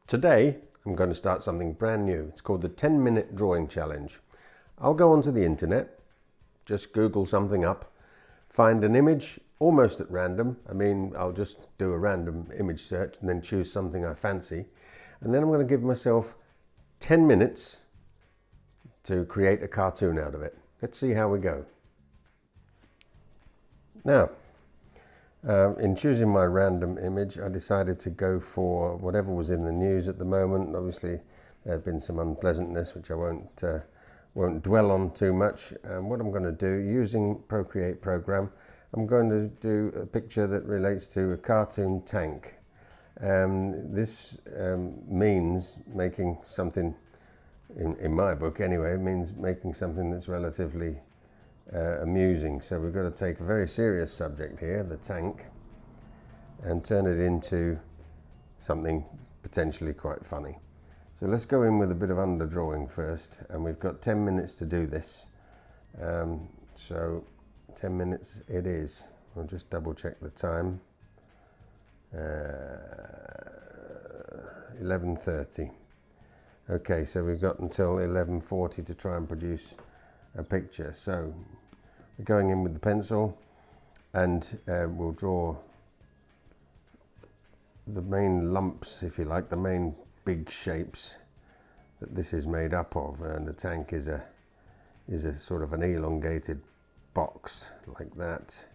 Today, I'm going to start something brand new. It's called the 10-minute drawing challenge. I'll go onto the internet, just Google something up, find an image almost at random. I'll just do a random image search and then choose something I fancy. And then I'm going to give myself 10 minutes to create a cartoon out of it. Let's see how we go. Now, in choosing my random image, I decided to go for whatever was in the news at the moment. Obviously, there have been some unpleasantness, which I won't dwell on too much. What I'm going to do, using Procreate program, I'm going to do a picture that relates to a cartoon tank. This means making something, in my book anyway, means making something that's relatively amusing. So we've got to take a very serious subject here, the tank, and turn it into something potentially quite funny. So let's go in with a bit of underdrawing first, and we've got 10 minutes to do this. So 10 minutes it is. I'll just double check the time. 11:30. Okay, so we've got until 11:40 to try and produce a picture. So we're going in with the pencil, and we'll draw the main lumps, if you like, the main big shapes that this is made up of. And the tank is a sort of an elongated box like that,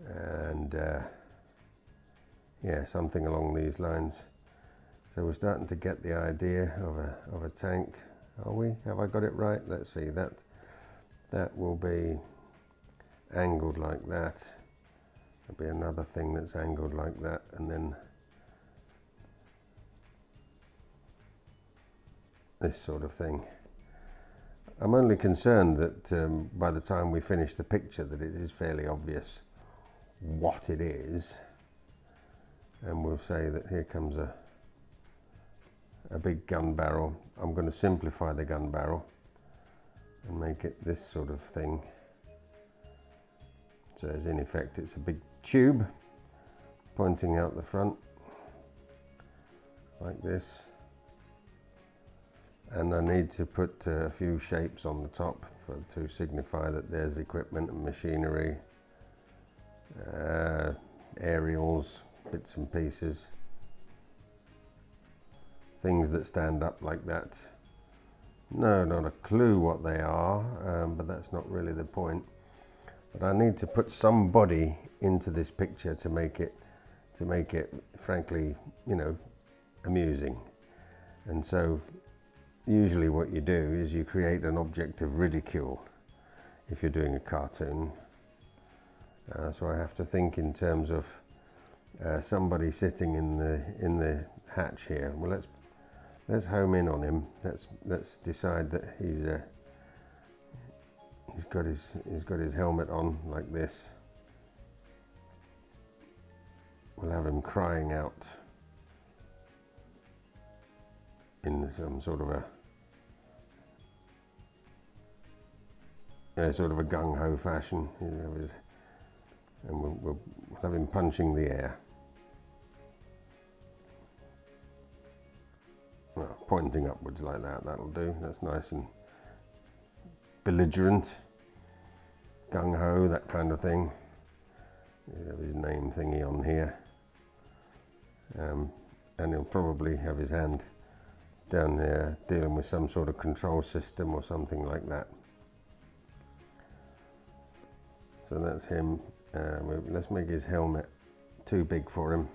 and yeah, something along these lines. So we're starting to get the idea of a tank. Are we? Have I got it right? Let's see. That will be angled like that. There'll be another thing that's angled like that, and then this sort of thing. I'm only concerned that by the time we finish the picture that it is fairly obvious what it is, and we'll say that here comes a big gun barrel. I'm going to simplify the gun barrel and make it this sort of thing. So as in effect it's a big tube pointing out the front like this, and I need to put a few shapes on the top to signify that there's equipment and machinery, aerials, bits and pieces, things that stand up like that. No, not a clue what they are, but that's not really the point. But I need to put some body into this picture to make it frankly, amusing. And so usually what you do is you create an object of ridicule if you're doing a cartoon. So I have to think in terms of somebody sitting in the hatch here. Well, let's home in on him. Let's decide that he's got his helmet on like this. We'll have him crying out in some sort of a gung-ho fashion, and we'll have him punching the air. Well, pointing upwards like that, that'll do. That's nice and belligerent, gung-ho, that kind of thing. You have his name thingy on here, and he'll probably have his hand down there dealing with some sort of control system or something like that. So that's him. Let's make his helmet too big for him,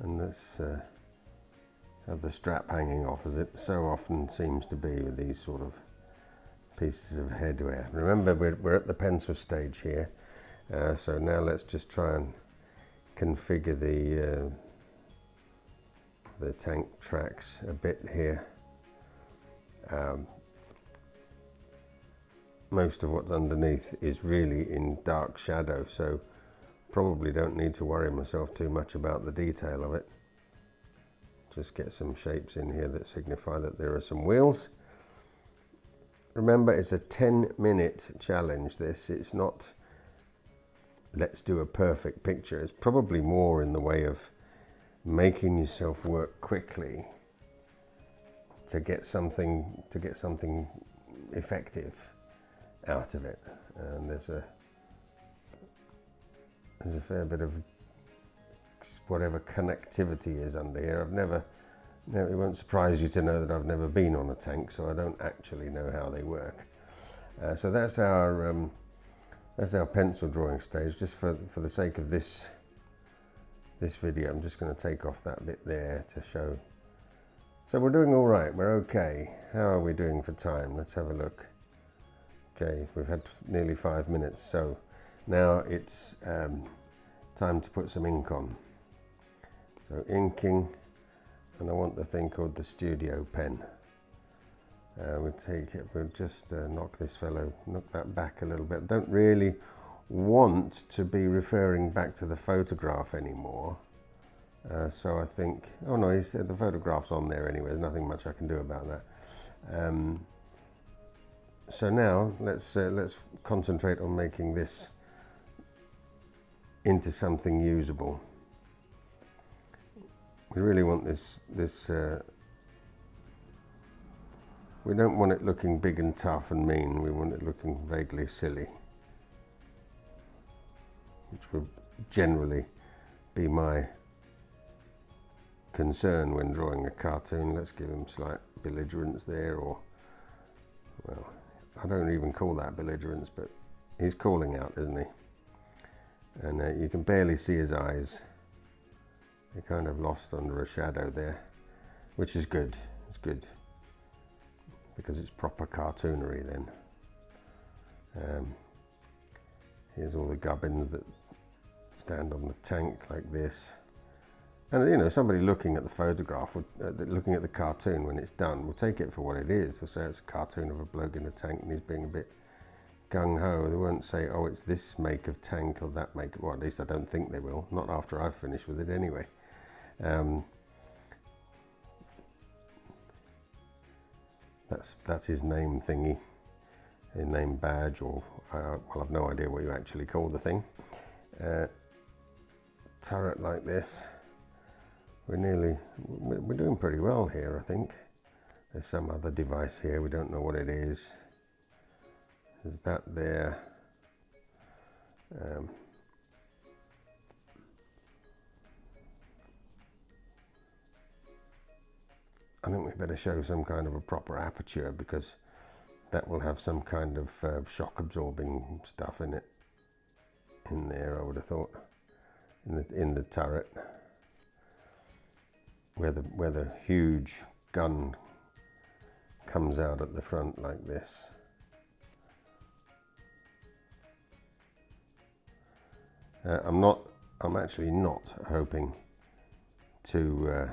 and let's have the strap hanging off, as it so often seems to be with these sort of pieces of headwear. Remember, we're at the pencil stage here, so now let's just try and configure the tank tracks a bit here. Most of what's underneath is really in dark shadow, so probably don't need to worry myself too much about the detail of it. Just get some shapes in here that signify that there are some wheels. Remember, it's a 10-minute challenge this. It's not let's do a perfect picture. It's probably more in the way of making yourself work quickly to get something effective out of it. And there's a fair bit of whatever connectivity is under here. It won't surprise you to know that I've never been on a tank, so I don't actually know how they work. So that's our pencil drawing stage. Just for the sake of this video, I'm just going to take off that bit there to show. So we're doing all right, we're okay. How are we doing for time? Let's have a look. Okay, we've had nearly 5 minutes, so now it's time to put some ink on. So inking, and I want the thing called the Studio Pen. We'll just knock that back a little bit. Don't really want to be referring back to the photograph anymore. So I think, oh no, he said the photograph's on there anyway, there's nothing much I can do about that. So now let's concentrate on making this into something usable. We really want this we don't want it looking big and tough and mean, we want it looking vaguely silly, which would generally be my concern when drawing a cartoon. Let's give him slight belligerence there, or, well, I don't even call that belligerence, but he's calling out, isn't he? And you can barely see his eyes. They're kind of lost under a shadow there, which is good. It's good because it's proper cartoonery then. Here's all the gubbins that stand on the tank like this. And, you know, somebody looking at the photograph, looking at the cartoon when it's done, will take it for what it is. They'll say it's a cartoon of a bloke in a tank and he's being a bit gung-ho. They won't say, oh, it's this make of tank or that make. Well, at least I don't think they will. Not after I've finished with it anyway. That's his name thingy, his name badge, or well, I've no idea what you actually call the thing. Turret like this. We're doing pretty well here, I think. There's some other device here, we don't know what it is. There's that there. I think we better show some kind of a proper aperture, because that will have some kind of shock absorbing stuff in it. In there, I would have thought, in the turret, where the huge gun comes out at the front like this. I'm actually not hoping to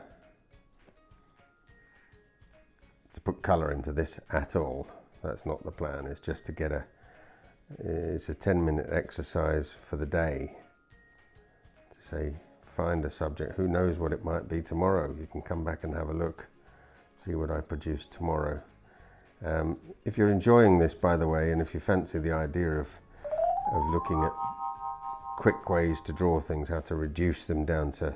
put colour into this at all. That's not the plan. It's just to get it's a 10-minute exercise for the day. To say, find a subject. Who knows what it might be tomorrow? You can come back and have a look, see what I produce tomorrow. If you're enjoying this, by the way, and if you fancy the idea of looking at quick ways to draw things, how to reduce them down to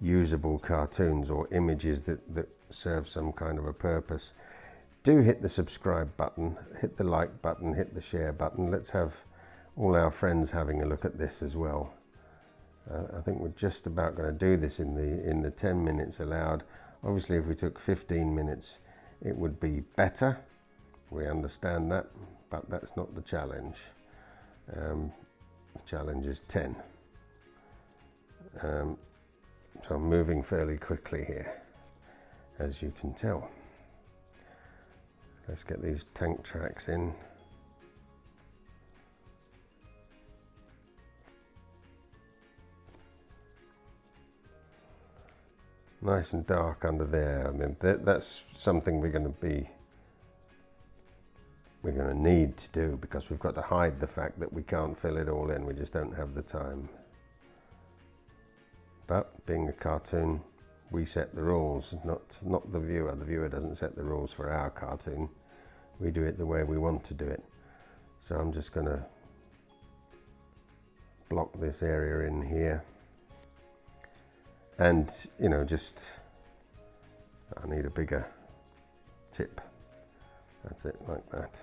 usable cartoons or images that serve some kind of a purpose, do hit the subscribe button, hit the like button, hit the share button. Let's have all our friends having a look at this as well. I think we're just about going to do this in the 10 minutes allowed. Obviously, if we took 15 minutes, it would be better. We understand that, but that's not the challenge. The challenge is 10. So I'm moving fairly quickly here, as you can tell. Let's get these tank tracks in. Nice and dark under there. I mean, that's something we're going to need to do, because we've got to hide the fact that we can't fill it all in. We just don't have the time. But being a cartoon, we set the rules, not the viewer. The viewer doesn't set the rules for our cartoon. We do it the way we want to do it. So I'm just going to block this area in here. And, you know, just, I need a bigger tip. That's it, like that.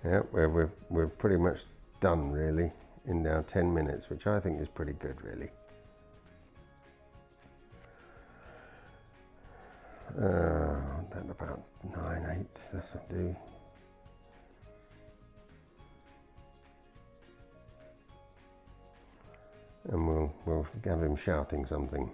Yeah, we're pretty much done really in now 10 minutes, which I think is pretty good really. Then about 9/8, that'll do. And we'll have him shouting something.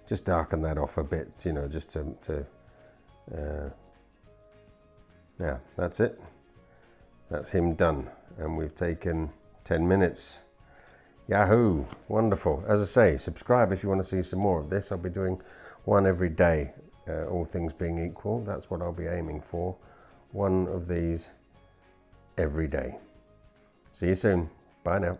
Just darken that off a bit, you know, just yeah, that's it. That's him done. And we've taken 10 minutes. Yahoo! Wonderful. As I say, subscribe if you want to see some more of this. I'll be doing one every day, all things being equal. That's what I'll be aiming for. One of these every day. See you soon. Bye now.